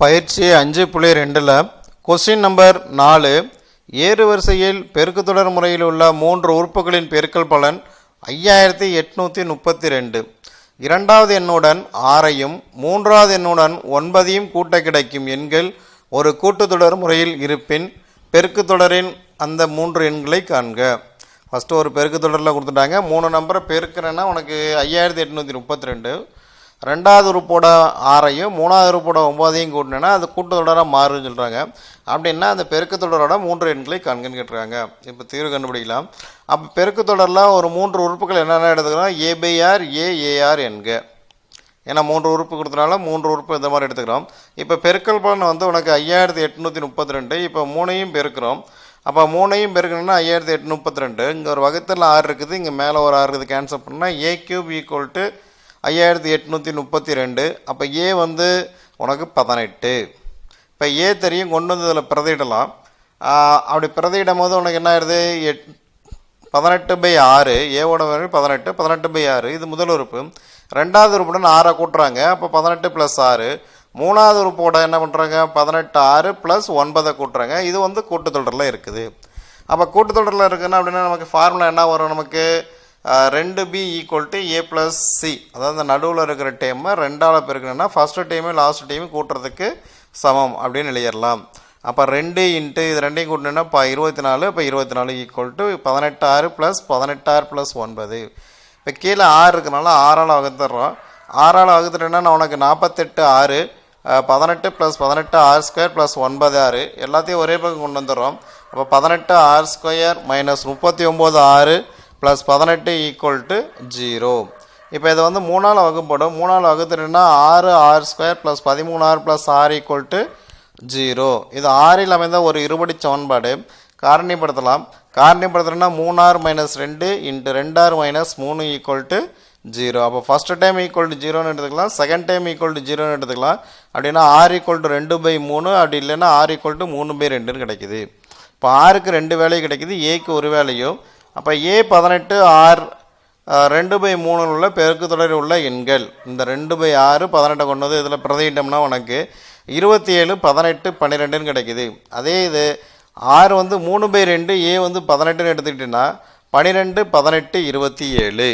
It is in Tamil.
பயிற்சி 5.2 கொஸ்டின் நம்பர் 4 ஏறு வரிசையில் பெருக்குத்தொடர் முறையில் உள்ள 3 உறுப்புகளின் பெருக்கல் பலன் 5832. இரண்டாவது எண்ணுடன் 6ஐயும் மூன்றாவது எண்ணுடன் 9ஐயும் கூட்ட கிடைக்கும் எண்கள் ஒரு கூட்டுத்தொடர் முறையில் இருப்பின் பெருக்குத்தொடரின் அந்த 3 எண்களை காண்க. ஃபஸ்ட்டு ஒரு பெருக்குத்தொடரில் கொடுத்துட்டாங்க, 3 நம்பரை பெருக்கிறேன்னா உனக்கு 5832. ரெண்டாவது உறுப்போட 6ஐயும் மூணாவது உறுப்போட 9ஐயும் கூட்டினேன்னா அது கூட்டுத்தொடராக மாறுன்னு சொல்கிறாங்க. அப்படின்னா அந்த பெருக்குத்தொடரோட 3 எண்களை காண்கன்னு கேட்டுருக்காங்க. இப்போ தீர்வு கண்டுபிடிக்கலாம். அப்போ பெருக்குத்தொடரில் ஒரு 3 உறுப்புகள் என்னென்ன எடுத்துக்கிறோம், ஏபிஆர் ஏஏஆர் என்க. ஏன்னா 3 உறுப்பு கொடுத்தனால 3 உறுப்பு இந்த மாதிரி எடுத்துக்கிறோம். இப்போ பெருக்கல் பலன் வந்து உனக்கு 5832. இப்போ 3ஐயும் பெருக்கிறோம். அப்போ 3ஐயும் பெருக்கணும்னா 5832. இங்கே ஒரு வகுத்தில் 6 இருக்குது, இங்கே மேலே ஒரு 6 இருக்குது. கேன்சல் பண்ணால் ஏ கியூப் ஈக்குவல் டு 5832. அப்போ ஏ வந்து உனக்கு 18. இப்போ ஏ தெரியும், கொண்டு வந்து இதில் பிரதியிடலாம். அப்படி பிரதியிடும் போது உனக்கு என்ன ஆயிடுது, 18/6. ஏவோட வரை 18, 18/6 இது முதல் உறுப்பு. ரெண்டாவது உறுப்புடன் 6 கூட்டுறாங்க, அப்போ 18 + 6. மூணாவது உறுப்போட என்ன பண்ணுறாங்க, 18 6 + 9 கூட்டுறாங்க. இது வந்து கூட்டுத்தொடரில் இருக்குது. அப்போ கூட்டுத்தொடரில் இருக்குன்னா அப்படின்னா நமக்கு ஃபார்முலா என்ன வரும், நமக்கு 2b equal to a + c. அதாவது நடுவில் இருக்கிற டைமை 2ஆல் பெருக்கணும்னா ஃபஸ்ட்டு டைமு லாஸ்ட் டைமு கூட்டுறதுக்கு சமம் அப்படின்னு எழுதிடலாம். அப்போ 2 இன்ட்டு இது ரெண்டையும் கூட்டினோன்னா இப்போ 24. இப்போ 24 ஈக்குவல் டு 18 6 + 18 + 9. இப்போ கீழே 6 இருக்கனால 6ஆல் வகுத்துடுறோம். 6ஆல் வகுத்துட்டேன்னா உனக்கு 48 6 18 + 18 r² + 9 6 எல்லாத்தையும் ஒரே பக்கம் கொண்டு வந்துடுறோம். அப்போ 18 r² - 39 6 + 18 = 0. இப்போ இதை வந்து 3ஆல் வகுப்படும். 3ஆல் வகுத்துட்டோன்னா 6 r² + 13r + r = 0. இது 6இல் அமைந்த ஒரு இருபடி சமன்பாடு. காரணிப்படுத்தலாம். காரணிப்படுத்தணும்னா 3r - 2 × 2r - 3 = 0. அப்போ ஃபஸ்ட்டு டைம் ஈக்குவல் டு 0ன்னு எடுத்துக்கலாம், செகண்ட் டைம் ஈக்குவல் டு 0ன்னு எடுத்துக்கலாம். அப்படின்னா r = 2/3, அப்படி இல்லைன்னா r = 3/2ன்னு கிடைக்குது. இப்போ ஆருக்கு 2 வேலை கிடைக்குது, ஏக்கு ஒரு வேலையும். அப்போ ஏ 18 r 2/3 உள்ள பெருக்குத்தொடரில் உள்ள எண்கள் இந்த 2/6 18 கொண்டு வந்து இதில் பிரதியிட்டோம்னா உனக்கு 27 18 12ன்னு கிடைக்குது. அதே இது r வந்து 3/2, ஏ வந்து 18ன்னு எடுத்துக்கிட்டேன்னா 12 18 27.